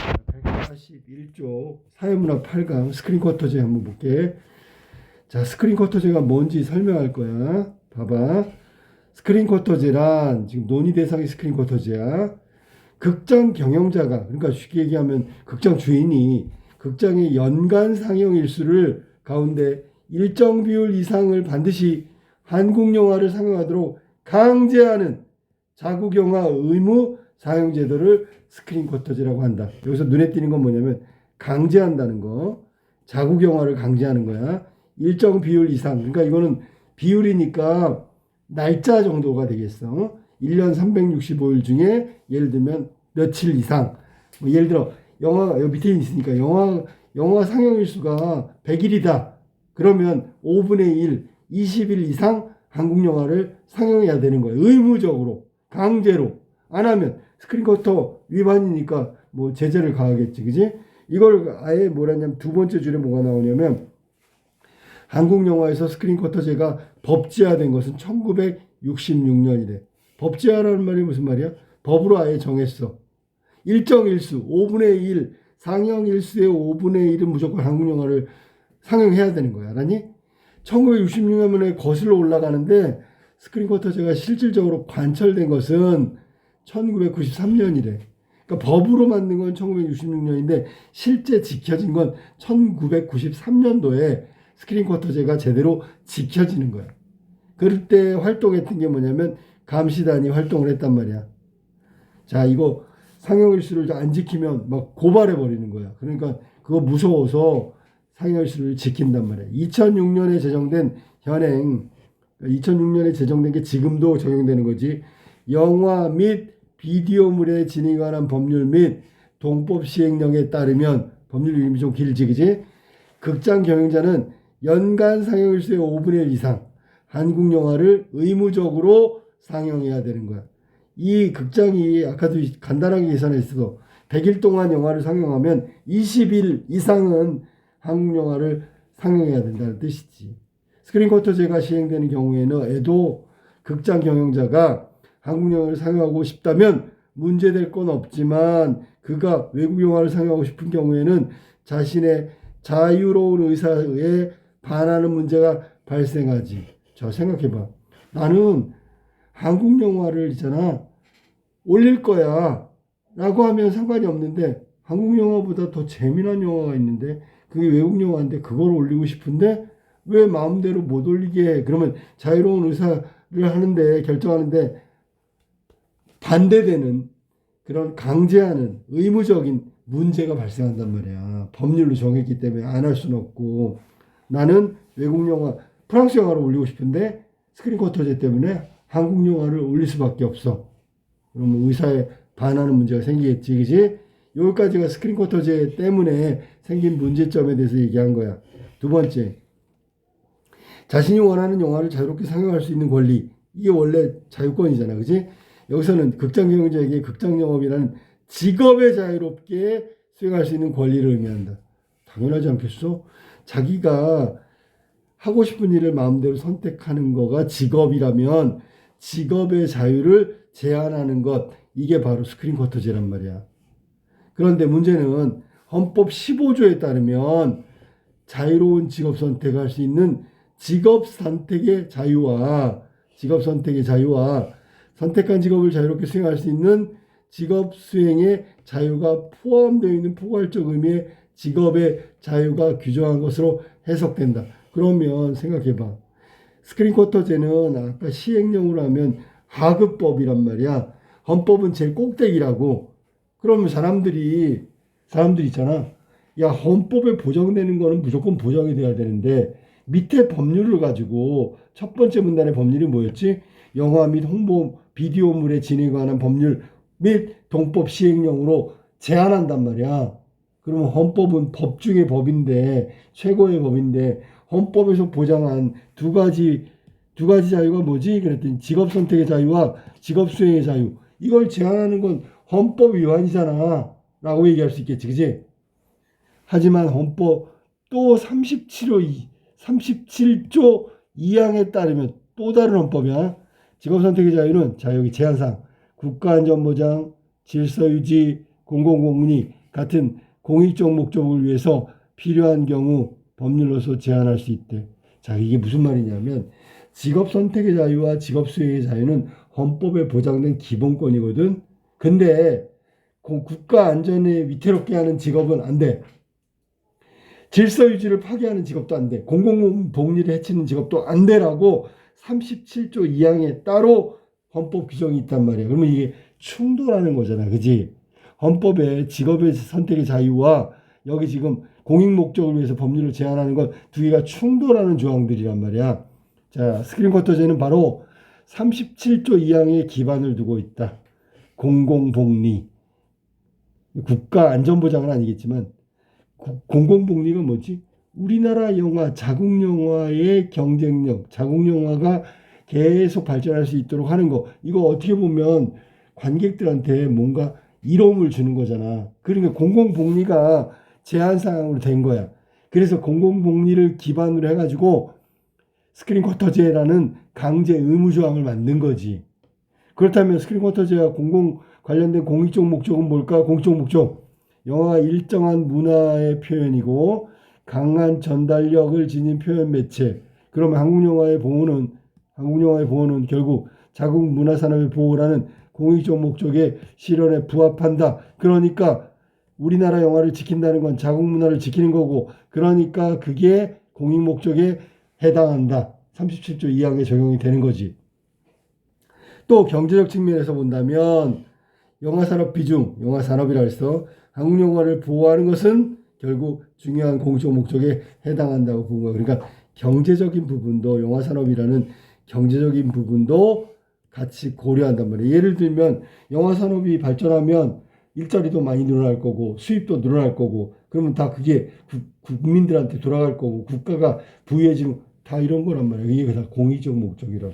141조 사회문화 8강 스크린 쿼터제 한번 볼게. 자, 스크린 쿼터제가 뭔지 설명할 거야. 봐봐. 스크린 쿼터제란 지금 논의 대상이 스크린 쿼터제야. 극장 경영자가, 그러니까 쉽게 얘기하면 극장 주인이 극장의 연간 상영 일수를 가운데 일정 비율 이상을 반드시 한국 영화를 상영하도록 강제하는 자국 영화 의무 상영 제도를 스크린 쿼터제라고 한다. 여기서 눈에 띄는 건 뭐냐면 강제한다는 거. 자국 영화를 강제하는 거야. 일정 비율 이상. 그러니까 이거는 비율이니까 날짜 정도가 되겠어. 1년 365일 중에 예를 들면 며칠 이상. 뭐 예를 들어 영화 여기 밑에 있으니까 영화 상영 일수가 100일이다. 그러면 5분의 1, 20일 이상 한국 영화를 상영해야 되는 거예요. 의무적으로, 강제로. 안 하면 스크린 쿼터 위반이니까 뭐 제재를 가하겠지, 그지? 이걸 아예 뭐라냐면 두 번째 줄에 뭐가 나오냐면 한국 영화에서 스크린 쿼터제가 법제화된 것은 1966년이래. 법제화라는 말이 무슨 말이야? 법으로 아예 정했어. 일정 일수, 5분의 1, 상영 일수의 5분의 1은 무조건 한국 영화를 상영해야 되는 거야. 알았니? 1966년에 거슬러 올라가는데 스크린 쿼터제가 실질적으로 관철된 것은 1993년이래. 그러니까 법으로 만든 건 1966년인데 실제 지켜진 건 1993년도에 스크린 쿼터제가 제대로 지켜지는 거야. 그럴 때 활동했던 게 뭐냐면 감시단이 활동을 했단 말이야. 자, 이거 상영일수를 안 지키면 막 고발해 버리는 거야. 그러니까 그거 무서워서 상영일수를 지킨단 말이야. 2006년에 제정된 현행, 2006년에 제정된 게 지금도 적용되는 거지. 영화 및 비디오물에 진행에 관한 법률 및 동법 시행령에 따르면, 법률 이름이 좀 길지, 그지? 극장 경영자는 연간 상영일수의 5분의 1 이상 한국 영화를 의무적으로 상영해야 되는 거야. 이 극장이 아까도 간단하게 계산했어. 100일 동안 영화를 상영하면 20일 이상은 한국 영화를 상영해야 된다는 뜻이지. 스크린 쿼터제가 시행되는 경우에도 극장 경영자가 한국 영화를 상영하고 싶다면 문제될 건 없지만 그가 외국 영화를 상영하고 싶은 경우에는 자신의 자유로운 의사에 반하는 문제가 발생하지. 자, 생각해봐. 나는 한국 영화를 있잖아 올릴 거야 라고 하면 상관이 없는데 한국 영화보다 더 재미난 영화가 있는데 그게 외국 영화인데 그걸 올리고 싶은데 왜 마음대로 못 올리게 해? 그러면 자유로운 의사를 하는데 결정하는데 반대되는 그런 강제하는 의무적인 문제가 발생한단 말이야. 법률로 정했기 때문에 안 할 수는 없고 나는 외국 영화 프랑스 영화를 올리고 싶은데 스크린 쿼터제 때문에 한국 영화를 올릴 수밖에 없어. 그러면 의사에 반하는 문제가 생기겠지, 그지? 여기까지가 스크린 쿼터제 때문에 생긴 문제점에 대해서 얘기한 거야. 두 번째, 자신이 원하는 영화를 자유롭게 상영할 수 있는 권리. 이게 원래 자유권이잖아, 그지? 여기서는 극장 경영자에게 극장 영업이라는 직업에 자유롭게 수행할 수 있는 권리를 의미한다. 당연하지 않겠어? 자기가 하고 싶은 일을 마음대로 선택하는 거가 직업이라면 직업의 자유를 제한하는 것, 이게 바로 스크린 쿼터제란 말이야. 그런데 문제는 헌법 15조에 따르면 자유로운 직업 선택할 수 있는 직업 선택의 자유와 선택한 직업을 자유롭게 수행할 수 있는 직업 수행의 자유가 포함되어 있는 포괄적 의미의 직업의 자유가 규정한 것으로 해석된다. 그러면 생각해봐. 스크린 쿼터제는 아까 시행령으로 하면 하급법이란 말이야. 헌법은 제일 꼭대기라고. 그러면 사람들이 있잖아. 야, 헌법에 보장되는 거는 무조건 보장이 돼야 되는데 밑에 법률을 가지고 첫 번째 문단의 법률이 뭐였지? 영화 및 홍보 비디오물에 진행에 관한 법률 및 동법 시행령으로 제한한단 말이야. 그러면 헌법은 법 중의 법인데 최고의 법인데 헌법에서 보장한 두 가지 자유가 뭐지? 그랬더니 직업 선택의 자유와 직업 수행의 자유. 이걸 제한하는 건 헌법 위반이잖아. 라고 얘기할 수 있겠지, 그지? 하지만 헌법 또 37조 2항에 따르면 또 다른 헌법이야. 직업 선택의 자유는 자 여기 제한사항 국가안전보장, 질서유지, 공공복리, 같은 공익적 목적을 위해서 필요한 경우 법률로서 제한할 수 있대. 자, 이게 무슨 말이냐면 직업 선택의 자유와 직업 수행의 자유는 헌법에 보장된 기본권이거든. 근데 국가 안전에 위태롭게 하는 직업은 안 돼. 질서 유지를 파괴하는 직업도 안 돼. 공공복리를 해치는 직업도 안 돼라고 37조 2항에 따로 헌법 규정이 있단 말이야. 그러면 이게 충돌하는 거잖아. 그지? 헌법에 직업의 선택의 자유와 여기 지금 공익 목적을 위해서 법률을 제한하는 건 두 개가 충돌하는 조항들이란 말이야. 자, 스크린쿼터제는 바로 37조 2항에 기반을 두고 있다. 공공복리. 국가 안전보장은 아니겠지만 공공복리가 뭐지? 우리나라 영화, 자국 영화의 경쟁력, 자국 영화가 계속 발전할 수 있도록 하는 거. 이거 어떻게 보면 관객들한테 뭔가 이로움을 주는 거잖아. 그러니까 공공복리가 제한사항으로 된 거야. 그래서 공공복리를 기반으로 해가지고 스크린쿼터제라는 강제 의무조항을 만든 거지. 그렇다면 스크린쿼터제와 공공 관련된 공익적 목적은 뭘까? 공익적 목적. 영화가 일정한 문화의 표현이고 강한 전달력을 지닌 표현 매체. 그러면 한국 영화의 보호는 결국 자국 문화 산업의 보호라는 공익적 목적의 실현에 부합한다. 그러니까 우리나라 영화를 지킨다는 건 자국 문화를 지키는 거고, 그러니까 그게 공익 목적에 해당한다. 37조 2항에 적용이 되는 거지. 또 경제적 측면에서 본다면 영화 산업 비중, 영화 산업이라 해서 한국 영화를 보호하는 것은 결국 중요한 공적 목적에 해당한다고 본 거예요. 그러니까 경제적인 부분도, 영화 산업이라는 경제적인 부분도 같이 고려한단 말이에요. 예를 들면 영화 산업이 발전하면 일자리도 많이 늘어날 거고 수입도 늘어날 거고, 그러면 다 그게 국민들한테 돌아갈 거고 국가가 부유해지는, 다 이런 거란 말이에요. 이게 다 공익적 목적이라고.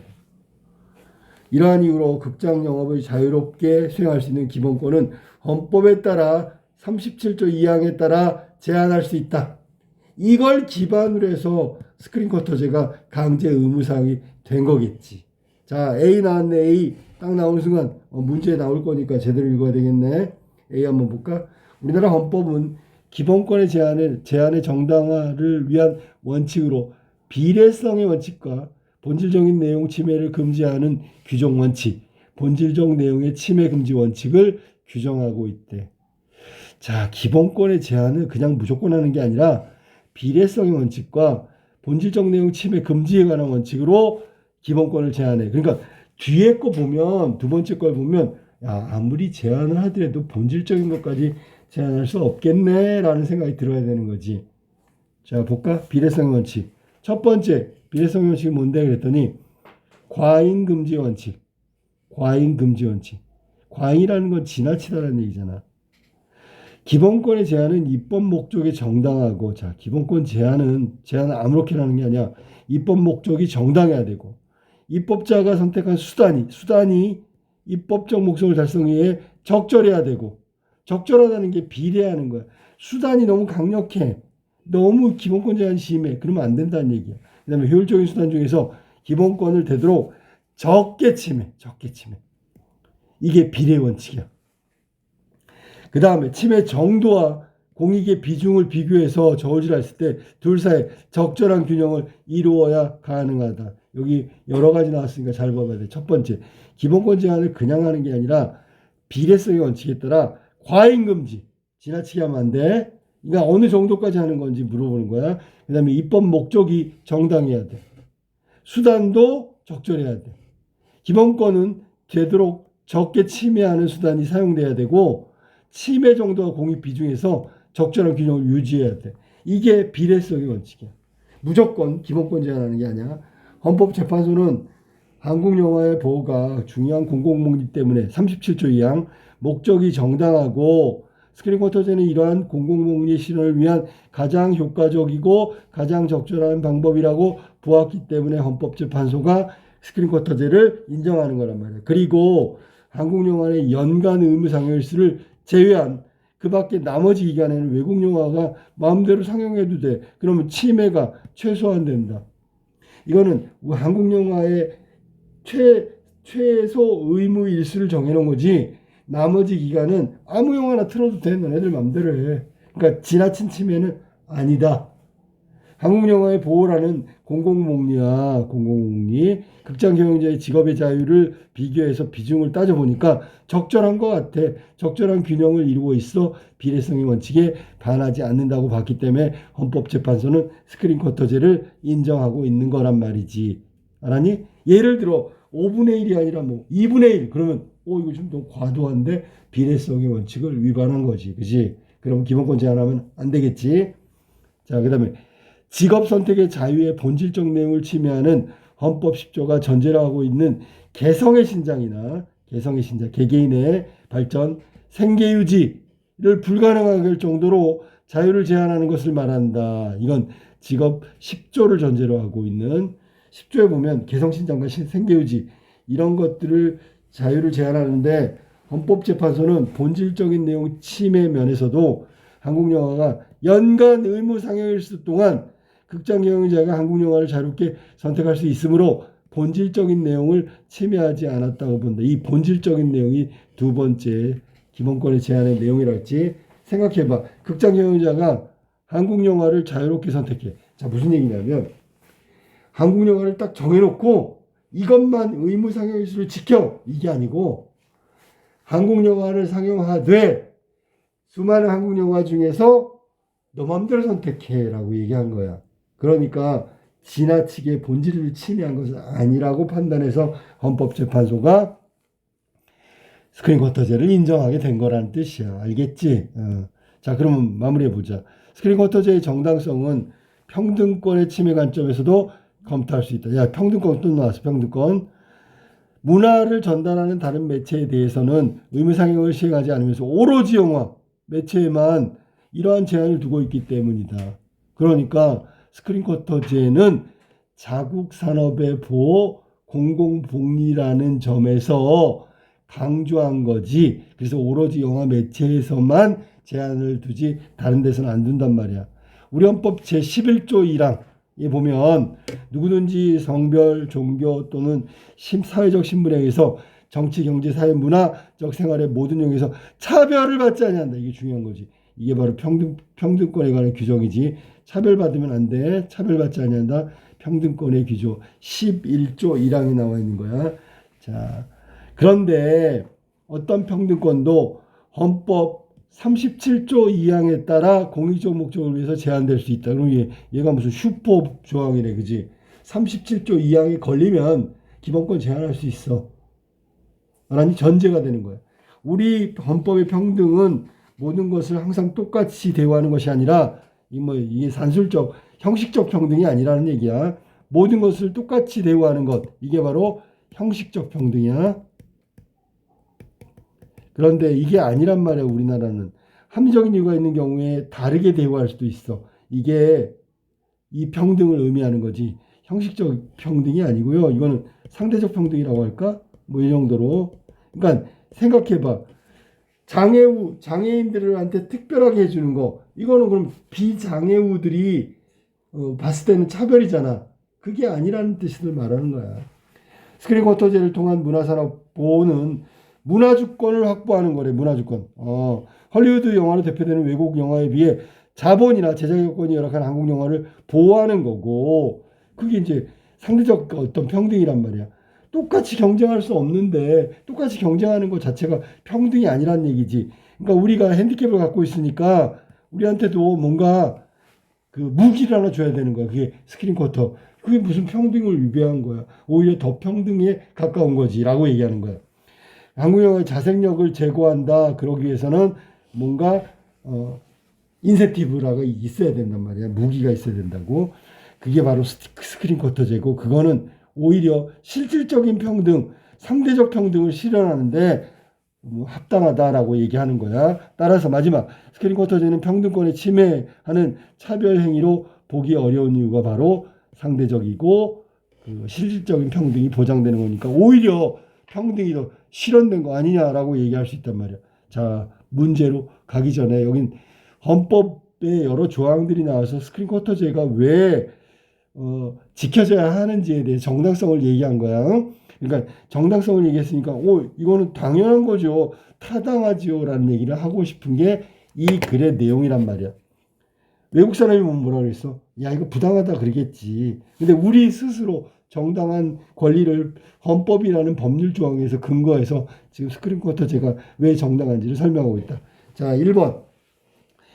이러한 이유로 극장 영업을 자유롭게 수행할 수 있는 기본권은 헌법에 따라 37조 2항에 따라 제한할 수 있다. 이걸 기반으로 해서 스크린쿼터제가 강제 의무사항이 된 거겠지. 자, A 나왔네. A 딱 나오는 순간 문제 나올 거니까 제대로 읽어야 되겠네. A 한번 볼까? 우리나라 헌법은 기본권의 제한의 정당화를 위한 원칙으로 비례성의 원칙과 본질적인 내용 침해를 금지하는 규정 원칙, 본질적 내용의 침해 금지 원칙을 규정하고 있대. 자, 기본권의 제한은 그냥 무조건 하는 게 아니라 비례성의 원칙과 본질적 내용 침해 금지에 관한 원칙으로 기본권을 제한해. 그러니까 뒤에 거 보면, 두 번째 걸 보면, 야, 아무리 제한을 하더라도 본질적인 것까지 제한할 수 없겠네라는 생각이 들어야 되는 거지. 자, 볼까? 비례성의 원칙. 첫 번째, 비례성의 원칙이 뭔데 그랬더니 과잉 금지 원칙. 과잉 금지 원칙. 과잉이라는 건 지나치다라는 얘기잖아. 기본권의 제한은 입법 목적이 정당하고, 자, 기본권 제한은 아무렇게나 하는 게 아니야. 입법 목적이 정당해야 되고, 입법자가 선택한 수단이 입법적 목적을 달성하기 위해 적절해야 되고, 적절하다는 게 비례하는 거야. 수단이 너무 강력해. 너무 기본권 제한이 심해. 그러면 안 된다는 얘기야. 그 다음에 효율적인 수단 중에서 기본권을 되도록 적게 침해. 이게 비례 원칙이야. 그 다음에 침해 정도와 공익의 비중을 비교해서 저울질했을 때 둘 사이 적절한 균형을 이루어야 가능하다. 여기 여러 가지 나왔으니까 잘 봐봐야 돼. 첫 번째, 기본권 제한을 그냥 하는 게 아니라 비례성의 원칙에 따라 과잉 금지, 지나치게 하면 안 돼. 그러니까 어느 정도까지 하는 건지 물어보는 거야. 그 다음에 입법 목적이 정당해야 돼. 수단도 적절해야 돼. 기본권은 되도록 적게 침해하는 수단이 사용돼야 되고, 침해 정도와 공익 비중에서 적절한 균형을 유지해야 돼. 이게 비례성의 원칙이야. 무조건 기본권 제한하는 게 아니야. 헌법재판소는 한국 영화의 보호가 중요한 공공목리 때문에 37조 2항 목적이 정당하고 스크린쿼터제는 이러한 공공목리 실현을 위한 가장 효과적이고 가장 적절한 방법이라고 보았기 때문에 헌법재판소가 스크린쿼터제를 인정하는 거란 말이야. 그리고 한국 영화의 연간 의무 상영일수를 제외한 그 밖에 나머지 기간에는 외국 영화가 마음대로 상영해도 돼. 그러면 침해가 최소화된다. 이거는 한국 영화의 최소 의무 일수를 정해놓은 거지, 나머지 기간은 아무 영화나 틀어도 돼. 너네들 맘대로 해. 그러니까 지나친 침해는 아니다. 한국 영화의 보호라는 공공복리와 공공복리, 극장 경영자의 직업의 자유를 비교해서 비중을 따져보니까 적절한 것 같아. 적절한 균형을 이루고 있어 비례성의 원칙에 반하지 않는다고 봤기 때문에 헌법재판소는 스크린 쿼터제를 인정하고 있는 거란 말이지. 알았니? 예를 들어 5분의 1이 아니라 뭐 2분의 1 그러면 이거 좀 너무 과도한데 비례성의 원칙을 위반한 거지. 그지? 그럼 기본권 제한하면 안 되겠지. 자, 그다음에 직업 선택의 자유의 본질적 내용을 침해하는 헌법 10조가 전제로 하고 있는 개성의 신장이나 개성의 신장, 개개인의 발전, 생계 유지를 불가능하게 할 정도로 자유를 제한하는 것을 말한다. 이건 직업 10조를 전제로 하고 있는 10조에 보면 개성 신장과 생계 유지 이런 것들을 자유를 제한하는데 헌법재판소는 본질적인 내용 침해 면에서도 한국 영화가 연간 의무 상영일수 동안 극장 경영자가 한국 영화를 자유롭게 선택할 수 있으므로 본질적인 내용을 침해하지 않았다고 본다. 이 본질적인 내용이 두 번째 기본권의 제한의 내용이랄지 생각해봐. 극장 경영자가 한국 영화를 자유롭게 선택해. 자, 무슨 얘기냐면 한국 영화를 딱 정해놓고 이것만 의무 상영일수를 지켜. 이게 아니고 한국 영화를 상영하되 수많은 한국 영화 중에서 너 맘대로 선택해라고 얘기한 거야. 그러니까 지나치게 본질을 침해한 것은 아니라고 판단해서 헌법재판소가 스크린 쿼터제를 인정하게 된 거라는 뜻이야. 알겠지? 자, 그러면 마무리해보자. 스크린 쿼터제의 정당성은 평등권의 침해 관점에서도 검토할 수 있다. 야, 평등권 또 나왔어. 평등권. 문화를 전달하는 다른 매체에 대해서는 의무 상영을 시행하지 않으면서 오로지 영화 매체에만 이러한 제한을 두고 있기 때문이다. 그러니까 스크린 쿼터제는 자국 산업의 보호 공공복리라는 점에서 강조한 거지. 그래서 오로지 영화 매체에서만 제한을 두지 다른 데서는 안 둔단 말이야. 우리 헌법 제11조 1항에 보면 누구든지 성별, 종교 또는 사회적 신분에 의해서 정치, 경제, 사회, 문화적 생활의 모든 영역에서 차별을 받지 아니한다. 이게 중요한 거지. 이게 바로 평등권에 관한 규정이지. 차별받으면 안 돼. 차별받지 아니한다. 평등권의 규정 11조 1항에 나와 있는 거야. 자, 그런데 어떤 평등권도 헌법 37조 2항에 따라 공익적 목적을 위해서 제한될 수 있다. 그럼 얘가 무슨 슈퍼 조항이네, 그지? 37조 2항에 걸리면 기본권 제한할 수 있어. 라는 전제가 되는 거야. 우리 헌법의 평등은 모든 것을 항상 똑같이 대우하는 것이 아니라 이게 산술적, 형식적 평등이 아니라는 얘기야. 모든 것을 똑같이 대우하는 것, 이게 바로 형식적 평등이야. 그런데 이게 아니란 말이야. 우리나라는 합리적인 이유가 있는 경우에 다르게 대우할 수도 있어. 이게 이 평등을 의미하는 거지. 형식적 평등이 아니고요. 이거는 상대적 평등이라고 할까? 뭐 이 정도로. 그러니까 생각해봐. 장애인들한테 특별하게 해주는 거. 이거는 그럼 비장애우들이 봤을 때는 차별이잖아. 그게 아니라는 뜻을 말하는 거야. 스크린 쿼터제를 통한 문화산업 보호는 문화주권을 확보하는 거래. 문화주권. 헐리우드 영화로 대표되는 외국 영화에 비해 자본이나 제작 여건이 열악한 한국 영화를 보호하는 거고, 그게 이제 상대적 어떤 평등이란 말이야. 똑같이 경쟁할 수 없는데 똑같이 경쟁하는 것 자체가 평등이 아니란 얘기지. 그러니까 우리가 핸디캡을 갖고 있으니까 우리한테도 뭔가 그 무기를 하나 줘야 되는 거야. 그게 스크린 쿼터. 그게 무슨 평등을 위배한 거야. 오히려 더 평등에 가까운 거지라고 얘기하는 거야. 한국 영화의 자생력을 제고한다. 그러기 위해서는 뭔가 인센티브라가 있어야 된단 말이야. 무기가 있어야 된다고. 그게 바로 스크린 쿼터제고, 그거는 오히려 실질적인 평등, 상대적 평등을 실현하는데 합당하다라고 얘기하는 거야. 따라서 마지막 스크린 쿼터제는 평등권에 침해하는 차별 행위로 보기 어려운 이유가 바로 상대적이고 그 실질적인 평등이 보장되는 거니까 오히려 평등이 더 실현된 거 아니냐라고 얘기할 수 있단 말이야. 자, 문제로 가기 전에 여긴 헌법에 여러 조항들이 나와서 스크린 쿼터제가 왜 지켜져야 하는지에 대해 정당성을 얘기한 거야. 그러니까 정당성을 얘기했으니까 이거는 당연한 거죠. 타당하지요. 라는 얘기를 하고 싶은 게 이 글의 내용이란 말이야. 외국 사람이 뭐라 그랬어? 야, 이거 부당하다 그러겠지. 근데 우리 스스로 정당한 권리를 헌법이라는 법률 조항에서 근거해서 지금 스크린 쿼터제가 왜 정당한지를 설명하고 있다. 자, 1번.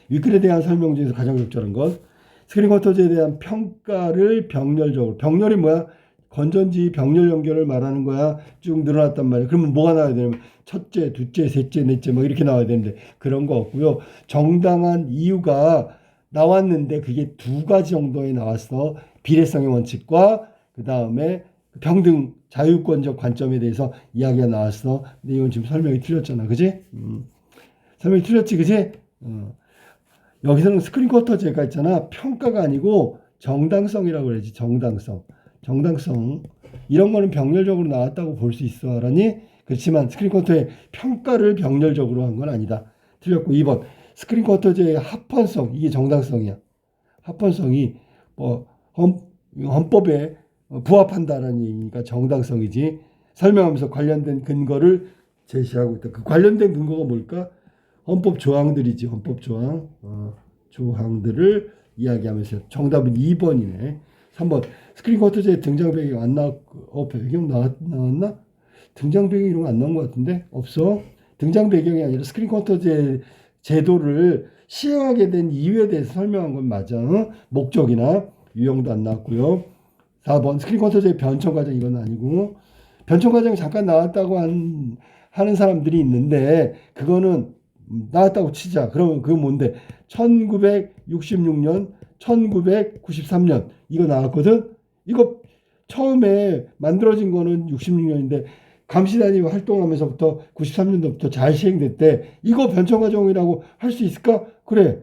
위클에 대한 설명 중에서 가장 적절한 것. 스크린 쿼터제에 대한 평가를 병렬적으로. 병렬이 뭐야? 건전지 병렬 연결을 말하는 거야. 쭉 늘어났단 말이야. 그러면 뭐가 나와야 되냐면 첫째, 둘째, 셋째, 넷째 막 이렇게 나와야 되는데 그런 거 없고요. 정당한 이유가 나왔는데 그게 두 가지 정도에 나왔어. 비례성의 원칙과 그 다음에 평등 자유권적 관점에 대해서 이야기가 나왔어. 근데 이건 지금 설명이 틀렸잖아. 그지? 설명이 틀렸지. 그지? 여기서는 스크린 쿼터제가 있잖아. 평가가 아니고 정당성이라고 그러지. 정당성. 정당성. 이런 거는 병렬적으로 나왔다고 볼 수 있어. 알았니? 그렇지만 스크린 쿼터의 평가를 병렬적으로 한 건 아니다. 틀렸고 2번. 스크린 쿼터제의 합헌성. 이게 정당성이야. 합헌성이 헌법에 부합한다라는 얘기니까 정당성이지. 설명하면서 관련된 근거를 제시하고 있다. 그 관련된 근거가 뭘까? 헌법 조항들이지. 헌법 조항. 조항들을 이야기하면서 정답은 2번이네. 3번. 스크린 쿼터제 등장 배경 안 나왔고 배경 나왔나? 등장 배경 이런 거 안 나온 것 같은데? 없어. 등장 배경이 아니라 스크린 쿼터제 제도를 시행하게 된 이유에 대해서 설명한 건 맞아. 목적이나 유형도 안 나왔고요. 4번. 스크린 쿼터제 변청 과정 이건 아니고 변청 과정이 잠깐 나왔다고 하는 사람들이 있는데 그거는 나왔다고 치자. 그러면 그건 뭔데? 1966년, 1993년 이거 나왔거든. 이거 처음에 만들어진 거는 66년인데 감시단이 활동하면서부터 93년도부터 잘 시행됐대. 이거 변청 과정이라고 할 수 있을까? 그래.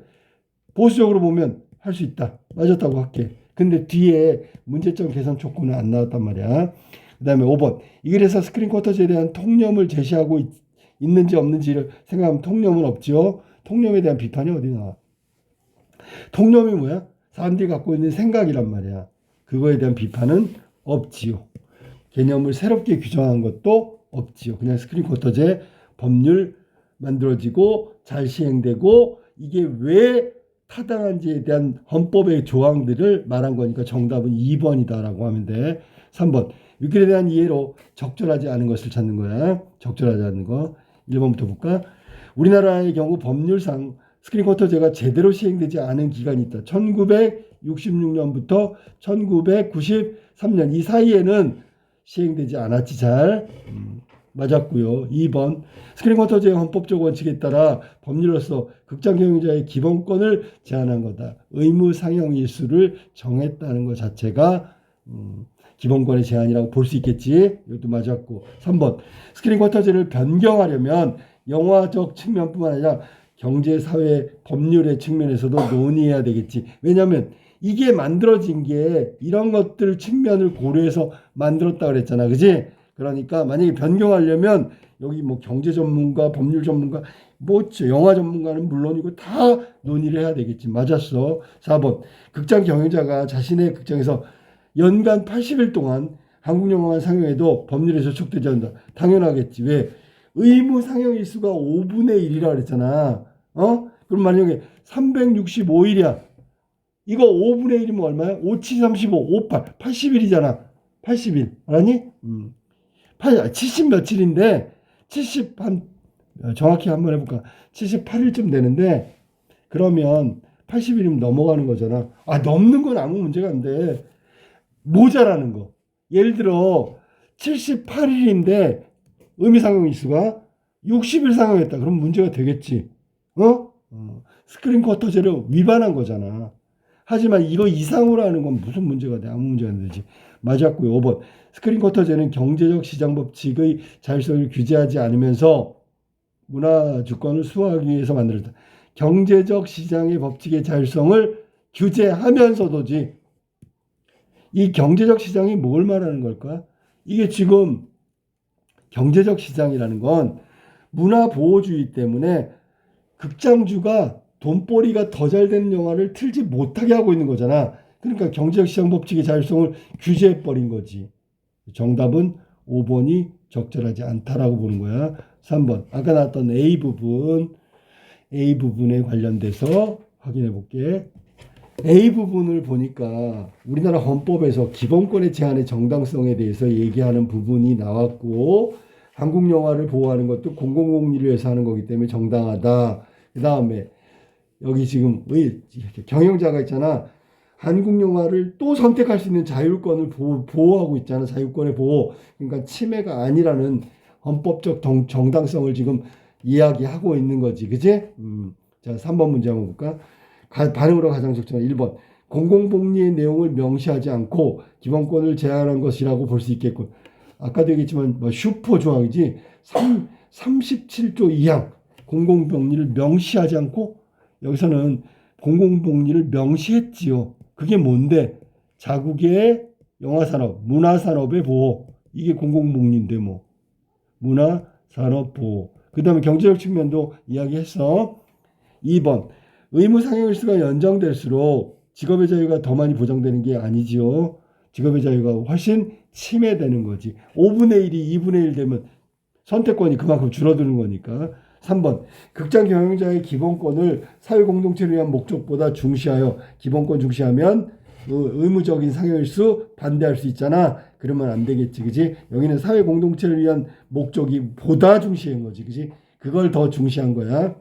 보수적으로 보면 할 수 있다. 맞았다고 할게. 근데 뒤에 문제점 개선 촉구는 안 나왔단 말이야. 그 다음에 5번. 이 글에서 스크린 쿼터제에 대한 통념을 제시하고 있는지 없는지를 생각하면 통념은 없죠. 통념에 대한 비판이 어디 나와? 통념이 뭐야? 사람들이 갖고 있는 생각이란 말이야. 그거에 대한 비판은 없지요. 개념을 새롭게 규정한 것도 없지요. 그냥 스크린 쿼터제 법률 만들어지고 잘 시행되고 이게 왜 타당한지에 대한 헌법의 조항들을 말한 거니까 정답은 2번이다라고 하면 돼. 3번. 위클에 대한 이해로 적절하지 않은 것을 찾는 거야. 적절하지 않은 거. 1번부터 볼까? 우리나라의 경우 법률상 스크린 쿼터제가 제대로 시행되지 않은 기간이 있다. 1966년부터 1993년 이 사이에는 시행되지 않았지 잘. 맞았고요. 2번. 스크린 쿼터제의 헌법적 원칙에 따라 법률로서 극장 경영자의 기본권을 제한한 거다. 의무 상영 일수를 정했다는 것 자체가 기본권의 제한이라고 볼 수 있겠지. 이것도 맞았고. 3번. 스크린 쿼터제를 변경하려면 영화적 측면뿐만 아니라 경제, 사회, 법률의 측면에서도 논의해야 되겠지. 왜냐하면 이게 만들어진 게 이런 것들 측면을 고려해서 만들었다 그랬잖아. 그지? 그러니까 만약에 변경하려면 여기 뭐 경제 전문가, 법률 전문가, 뭐 영화 전문가는 물론이고 다 논의를 해야 되겠지. 맞았어. 4번. 극장 경영자가 자신의 극장에서 연간 80일 동안 한국 영화만 상영해도 법률에 저촉되지 않는다. 당연하겠지. 왜? 의무 상영 일수가 5분의 1이라 그랬잖아. 그럼 만약에 365일이야. 이거 5분의 1이면 얼마야? 5, 7, 35, 58, 80일이잖아. 80일. 알았니? 70 며칠인데 70 정확히 한번 해볼까? 78일쯤 되는데 그러면 80일이면 넘어가는 거잖아. 넘는 건 아무 문제가 안 돼. 모자라는 거. 예를 들어 78일인데 의미상영 일수가 60일 상영했다. 그럼 문제가 되겠지. 스크린 쿼터제를 위반한 거잖아. 하지만 이거 이상으로 하는 건 무슨 문제가 돼? 아무 문제가 안 되지. 맞았고요. 5번. 스크린 쿼터제는 경제적 시장 법칙의 자율성을 규제하지 않으면서 문화 주권을 수호하기 위해서 만들었다. 경제적 시장의 법칙의 자율성을 규제하면서도지. 이 경제적 시장이 뭘 말하는 걸까? 이게 지금 경제적 시장이라는 건 문화 보호주의 때문에 극장주가 돈벌이가 더 잘 되는 영화를 틀지 못하게 하고 있는 거잖아. 그러니까 경제적 시장 법칙의 자율성을 규제해버린 거지. 정답은 5번이 적절하지 않다라고 보는 거야. 3번 아까 나왔던 A 부분에 관련돼서 확인해 볼게. A 부분을 보니까 우리나라 헌법에서 기본권의 제한의 정당성에 대해서 얘기하는 부분이 나왔고, 한국 영화를 보호하는 것도 공공복리를 위해서 하는 거기 때문에 정당하다. 그 다음에 여기 지금 경영자가 있잖아. 한국 영화를 또 선택할 수 있는 자율권을 보호하고 있잖아. 자율권의 보호. 그러니까 침해가 아니라는 헌법적 정당성을 지금 이야기하고 있는 거지. 그치? 자, 3번 문제 한번 볼까? 반응으로 가장 적절한 1번. 공공복리의 내용을 명시하지 않고 기본권을 제한한 것이라고 볼 수 있겠군. 아까도 얘기했지만 슈퍼 조항이지. 37조 2항 공공복리를 명시하지 않고, 여기서는 공공복리를 명시했지요. 그게 뭔데? 자국의 영화산업, 문화산업의 보호. 이게 공공복리인데 뭐. 문화산업 보호. 그 다음에 경제적 측면도 이야기했어. 2번. 의무 상영일수가 연장될수록 직업의 자유가 더 많이 보장되는 게 아니지요. 직업의 자유가 훨씬 침해되는 거지. 5분의 1이 2분의 1 되면 선택권이 그만큼 줄어드는 거니까. 3번. 극장 경영자의 기본권을 사회공동체를 위한 목적보다 중시하여, 기본권 중시하면 의무적인 상영일수 반대할 수 있잖아. 그러면 안 되겠지. 그지? 여기는 사회공동체를 위한 목적이 보다 중시한 거지. 그지? 그걸 더 중시한 거야.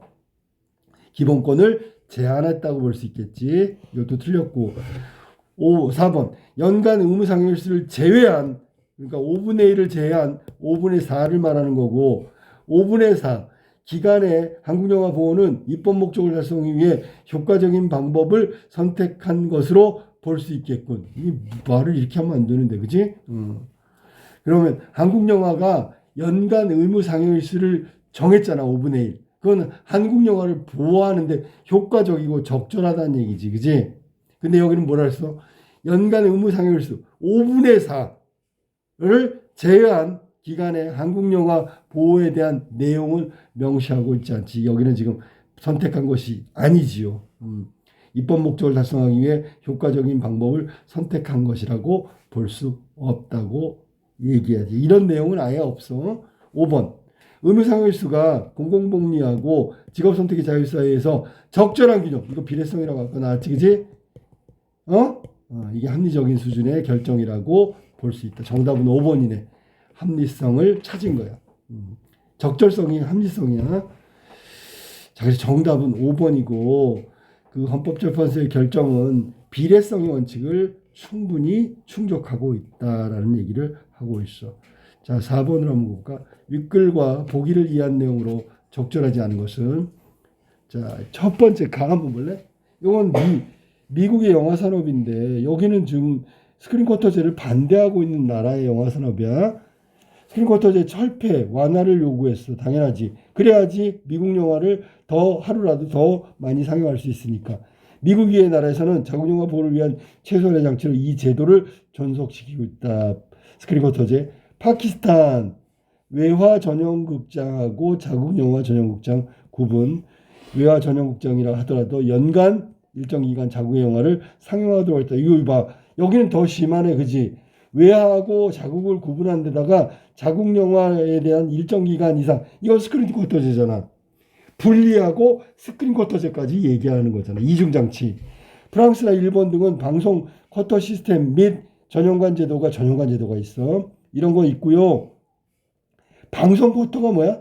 기본권을 제한했다고 볼 수 있겠지. 이것도 틀렸고. 4번. 연간 의무 상영일수를 제외한, 그러니까 5분의 1을 제외한 5분의 4를 말하는 거고, 5분의 4. 기간의 한국영화 보호는 입법 목적을 달성하기 위해 효과적인 방법을 선택한 것으로 볼 수 있겠군. 이 말을 이렇게 하면 안 되는데, 그지? 그러면 한국영화가 연간 의무 상영일수를 정했잖아, 5분의 1. 그건 한국 영화를 보호하는데 효과적이고 적절하다는 얘기지. 그지? 근데 여기는 뭐라 했어? 연간 의무 상영일수 5분의 4를 제외한 기간의 한국 영화 보호에 대한 내용을 명시하고 있지 않지. 여기는 지금 선택한 것이 아니지요. 입법 목적을 달성하기 위해 효과적인 방법을 선택한 것이라고 볼 수 없다고 얘기하지. 이런 내용은 아예 없어. 5번. 의무상여일수가 공공복리하고 직업선택의 자유 사이에서 적절한 균형, 이거 비례성이라고 아까 나왔지, 그지? 이게 합리적인 수준의 결정이라고 볼 수 있다. 정답은 5번이네. 합리성을 찾은 거야. 적절성이 합리성이야. 자, 그래서 정답은 5번이고, 그 헌법재판소의 결정은 비례성의 원칙을 충분히 충족하고 있다라는 얘기를 하고 있어. 자, 4번으로 한번 볼까? 윗글과 보기를 이해한 내용으로 적절하지 않은 것은, 자, 첫 번째 강 한번 볼래? 이건 미국의 영화 산업인데, 여기는 지금 스크린쿼터제를 반대하고 있는 나라의 영화 산업이야. 스크린쿼터제 철폐 완화를 요구했어. 당연하지. 그래야지 미국 영화를 더 하루라도 더 많이 상영할 수 있으니까. 미국 외의 나라에서는 자국 영화 보호를 위한 최소한의 장치로 이 제도를 존속시키고 있다. 스크린쿼터제. 파키스탄 외화 전용 극장하고 자국 영화 전용 극장 구분. 외화 전용 극장이라 하더라도 연간 일정 기간 자국의 영화를 상영하도록 했다. 이거 봐. 여기는 더 심하네. 그지? 외화하고 자국을 구분한 데다가 자국 영화에 대한 일정 기간 이상, 이건 스크린쿼터제잖아. 분리하고 스크린쿼터제까지 얘기하는 거잖아. 이중장치. 프랑스나 일본 등은 방송 쿼터 시스템 및 전용관 제도가 있어. 이런 거 있고요. 방송 쿼터가 뭐야?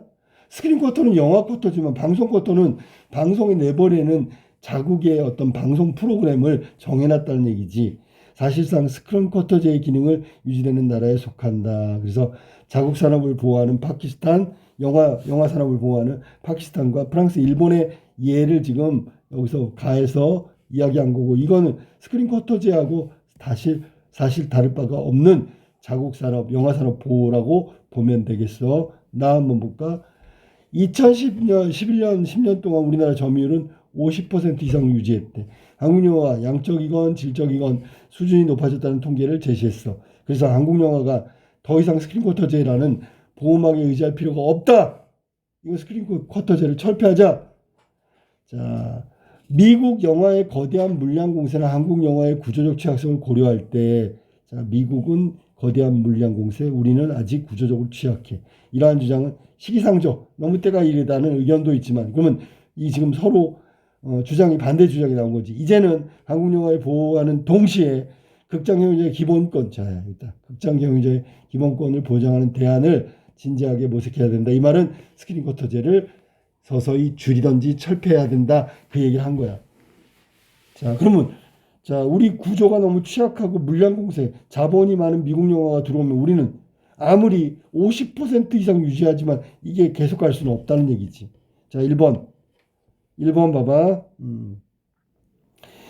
스크린 쿼터는 영화 쿼터지만 방송 쿼터는 방송에 내버리는 자국의 어떤 방송 프로그램을 정해놨다는 얘기지. 사실상 스크린 쿼터제의 기능을 유지되는 나라에 속한다. 그래서 자국 산업을 보호하는 파키스탄, 영화 산업을 보호하는 파키스탄과 프랑스, 일본의 예를 지금 여기서 가해서 이야기한 거고, 이거는 스크린 쿼터제하고 사실 다를 바가 없는 자국 산업, 영화 산업 보호라고 보면 되겠어. 나 한번 볼까? 2010년, 11년, 10년 동안 우리나라 점유율은 50% 이상 유지했대. 한국 영화가 양적이건 질적이건 수준이 높아졌다는 통계를 제시했어. 그래서 한국 영화가 더 이상 스크린 쿼터제라는 보호막에 의지할 필요가 없다. 이거 스크린 쿼터제를 철폐하자. 자, 미국 영화의 거대한 물량 공세나 한국 영화의 구조적 취약성을 고려할 때, 자, 미국은 거대한 물량 공세에 우리는 아직 구조적으로 취약해. 이러한 주장은 시기상조, 너무 때가 이르다는 의견도 있지만, 그러면 이 지금 서로 주장이 반대 주장이 나온 거지. 이제는 한국 영화를 보호하는 동시에 극장 경영자의 기본권, 자, 일단 극장 경영자의 기본권을 보장하는 대안을 진지하게 모색해야 된다. 이 말은 스크린 쿼터제를 서서히 줄이든지 철폐해야 된다. 그 얘기를 한 거야. 자, 그러면 자, 우리 구조가 너무 취약하고 물량 공세, 자본이 많은 미국 영화가 들어오면 우리는 아무리 50% 이상 유지하지만 이게 계속 갈 수는 없다는 얘기지. 자, 1번 봐봐.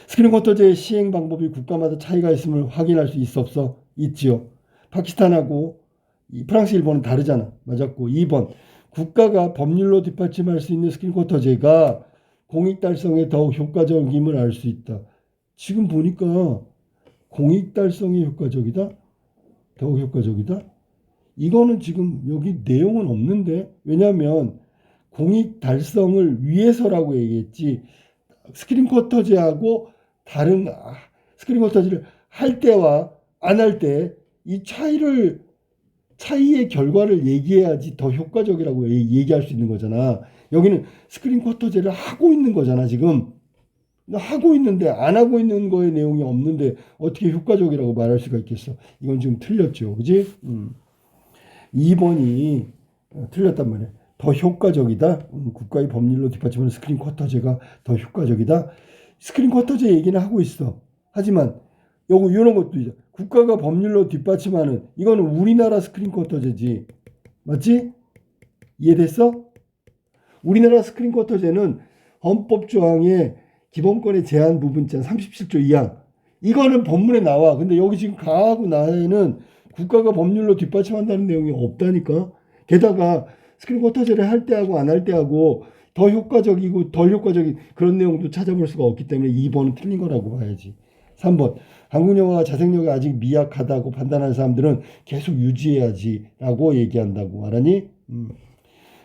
스크린 쿼터제 시행 방법이 국가마다 차이가 있음을 확인할 수 있어 없어? 있지요. 파키스탄하고 프랑스, 일본은 다르잖아. 맞았고. 2번 국가가 법률로 뒷받침할 수 있는 스크린 쿼터제가 공익 달성에 더욱 효과적임을 알 수 있다. 지금 보니까 공익 달성이 효과적이다? 더욱 효과적이다? 이거는 지금 여기 내용은 없는데, 왜냐하면 공익 달성을 위해서라고 얘기했지, 스크린 쿼터제하고 다른 스크린 쿼터제를 할 때와 안 할 때 이 차이의 결과를 얘기해야지 더 효과적이라고 얘기할 수 있는 거잖아. 여기는 스크린 쿼터제를 하고 있는 거잖아. 지금 하고 있는데 안 하고 있는 거에 내용이 없는데 어떻게 효과적이라고 말할 수가 있겠어. 이건 지금 틀렸죠. 그지? 2번이 틀렸단 말이야. 더 효과적이다. 국가의 법률로 뒷받침하는 스크린 쿼터제가 더 효과적이다. 스크린 쿼터제 얘기는 하고 있어. 하지만 요거 이런 것도 있어. 국가가 법률로 뒷받침하는, 이거는 우리나라 스크린 쿼터제지. 맞지? 이해됐어? 우리나라 스크린 쿼터제는 헌법 조항에 기본권의 제한 부분 있잖아. 37조 2항. 이거는 법문에 나와. 근데 여기 지금 가하고 나에는 국가가 법률로 뒷받침한다는 내용이 없다니까. 게다가 스크린 쿼터제를 할 때하고 안 할 때하고 더 효과적이고 덜 효과적인 그런 내용도 찾아볼 수가 없기 때문에 2번은 틀린 거라고 봐야지. 3번. 한국 영화가 자생력이 아직 미약하다고 판단하는 사람들은 계속 유지해야지 라고 얘기한다고. 알았니?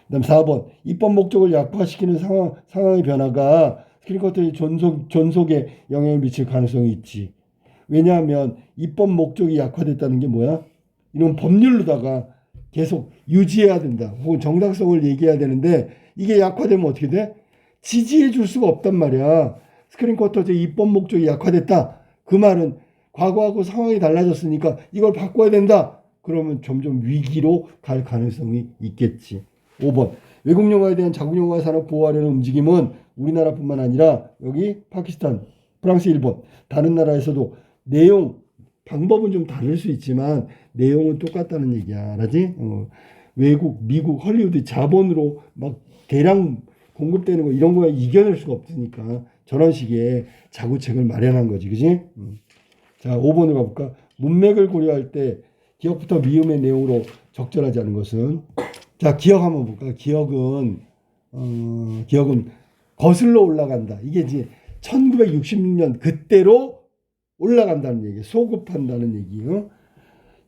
그다음 4번. 입법 목적을 약화시키는 상황의 변화가 스크린 쿼터제 존속에 영향을 미칠 가능성이 있지. 왜냐하면 입법 목적이 약화됐다는 게 뭐야? 이런 법률로다가 계속 유지해야 된다. 혹은 정당성을 얘기해야 되는데 이게 약화되면 어떻게 돼? 지지해 줄 수가 없단 말이야. 스크린 쿼터제 입법 목적이 약화됐다. 그 말은 과거하고 상황이 달라졌으니까 이걸 바꿔야 된다. 그러면 점점 위기로 갈 가능성이 있겠지. 5번. 외국 영화에 대한 자국 영화 산업 보호하려는 움직임은 우리나라뿐만 아니라 여기 파키스탄, 프랑스, 일본 다른 나라에서도 내용, 방법은 좀 다를 수 있지만 내용은 똑같다는 얘기야. 알았지? 외국, 미국, 헐리우드 자본으로 막 대량 공급되는 거 이런 거에 이겨낼 수가 없으니까 저런 식의 자구책을 마련한 거지. 그지? 자, 5번으로 가볼까? 문맥을 고려할 때 기억부터 미음의 내용으로 적절하지 않은 것은, 자, 기억 한번 볼까? 기억은 거슬러 올라간다. 이게 이제 1966년 그때로 올라간다는 얘기, 소급한다는 얘기.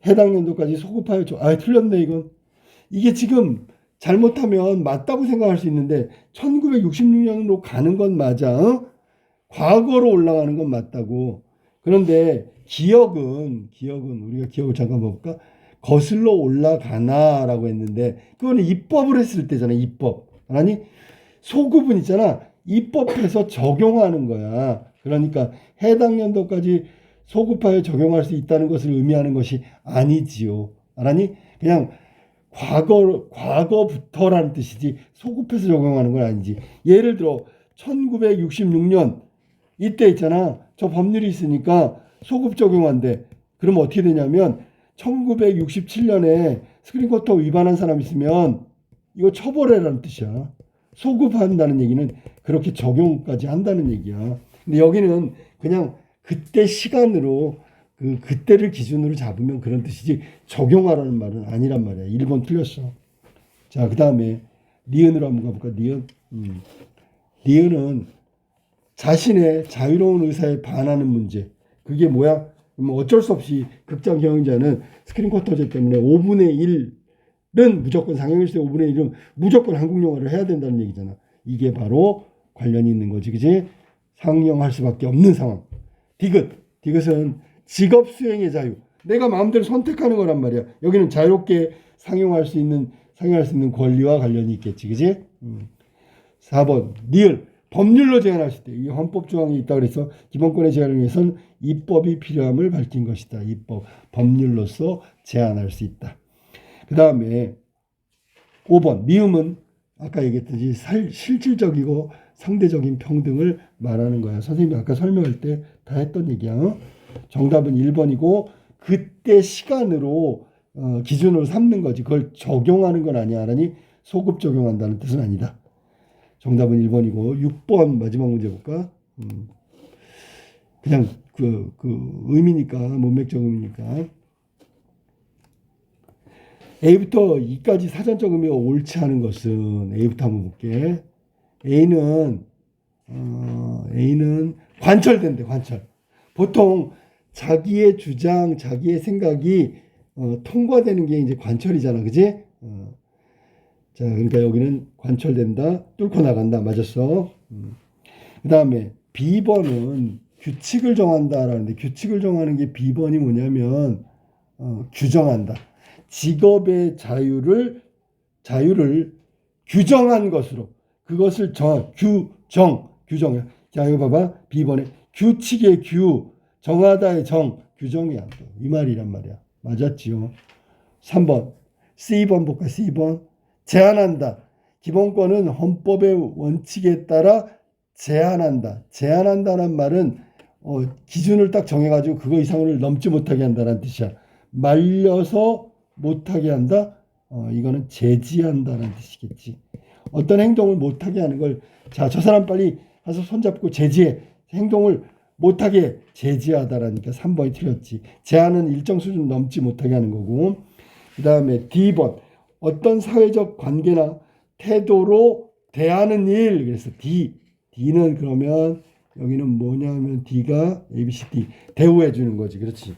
해당 연도까지 소급하여 틀렸네 이건. 이게 지금 잘못하면 맞다고 생각할 수 있는데 1966년으로 가는 건 맞아. 과거로 올라가는 건 맞다고. 그런데 기억은 우리가 기억을 잠깐 볼까? 거슬러 올라가나라고 했는데 그거는 입법을 했을 때잖아. 입법. 아니 소급은 있잖아. 입법해서 적용하는 거야. 그러니까 해당 연도까지 소급하여 적용할 수 있다는 것을 의미하는 것이 아니지요. 알았니? 그냥 과거부터라는 뜻이지 소급해서 적용하는 건 아니지. 예를 들어 1966년 이때 있잖아. 저 법률이 있으니까 소급 적용한대. 그러면 어떻게 되냐면 1967년에 스크린 쿼터 위반한 사람 있으면 이거 처벌해라는 뜻이야. 소급한다는 얘기는 그렇게 적용까지 한다는 얘기야. 근데 여기는 그냥 그때 시간으로 그때를 기준으로 잡으면 그런 뜻이지 적용하라는 말은 아니란 말이야. 1번 틀렸어. 자, 그 다음에 니은으로 한번 가볼까? 니은. 니은은 자신의 자유로운 의사에 반하는 문제. 그게 뭐야? 어쩔 수 없이 극장 경영자는 스크린 쿼터제 때문에 5분의 1은 무조건 상영일수의 5분의 1은 무조건 한국 영화를 해야 된다는 얘기잖아. 이게 바로 관련이 있는 거지. 그지? 상영할 수밖에 없는 상황. 디귿은 직업 수행의 자유. 내가 마음대로 선택하는 거란 말이야. 여기는 자유롭게 상용할 수 있는 권리와 관련이 있겠지, 그지? 4번 니을 법률로 제한할 수 있다. 이 헌법 조항이 있다 그래서 기본권의 제한을 위해서는 입법이 필요함을 밝힌 것이다. 입법 법률로서 제한할 수 있다. 그 다음에 5번 미음은 아까 얘기했듯이 실질적이고 상대적인 평등을 말하는 거야. 선생님이 아까 설명할 때 다 했던 얘기야. 정답은 1번이고 그때 시간으로 기준으로 삼는 거지. 그걸 적용하는 건 아니야. 알았니? 소급 적용한다는 뜻은 아니다. 정답은 1번이고 6번 마지막 문제 볼까? 그냥 그 의미니까 문맥적 의미니까 A부터 E까지 사전적 의미가 옳지 않은 것은 A부터 한번 볼게. A는 관철된대. 관철. 보통 자기의 주장, 자기의 생각이 통과되는 게 이제 관철이잖아, 그지? 자, 그러니까 여기는 관철된다, 뚫고 나간다, 맞았어. 그 다음에 B번은 규칙을 정한다라는데 규칙을 정하는 게 B번이 뭐냐면 규정한다. 직업의 자유를 규정한 것으로 그것을 규정이야. 자, 이거 봐봐. B번에 규칙의 정하다의 규정이야. 이 말이란 말이야. 맞았지요. 3번. C번 볼까? C번. 제한한다. 기본권은 헌법의 원칙에 따라 제한한다. 제한한다는 말은 기준을 딱 정해가지고 그거 이상을 넘지 못하게 한다는 뜻이야. 말려서 못하게 한다. 이거는 제지한다는 뜻이겠지. 어떤 행동을 못하게 하는 걸, 자, 저 사람 빨리 가서 손잡고 제지해. 행동을 못하게 제지하다라니까 3번이 틀렸지. 제한은 일정 수준 넘지 못하게 하는 거고. 그 다음에 D번. 어떤 사회적 관계나 태도로 대하는 일. 그래서 D는 그러면 여기는 뭐냐면 D가 ABCD 대우해 주는 거지. 그렇지.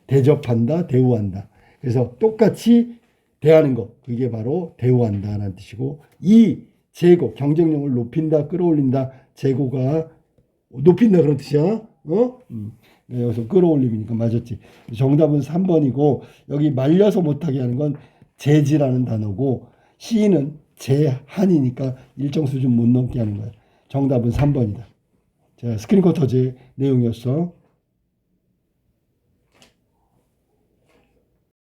대접한다, 대우한다. 그래서 똑같이 대하는 것. 그게 바로 대우한다라는 뜻이고, 이 재고, 경쟁력을 높인다, 끌어올린다. 재고가 높인다 그런 뜻이야. 여기서 끌어올림이니까 맞았지. 정답은 3번이고 여기 말려서 못하게 하는 건 제지라는 단어고 C는 제한이니까 일정 수준 못 넘게 하는 거야. 정답은 3번이다. 자, 스크린 쿼터제 내용이었어.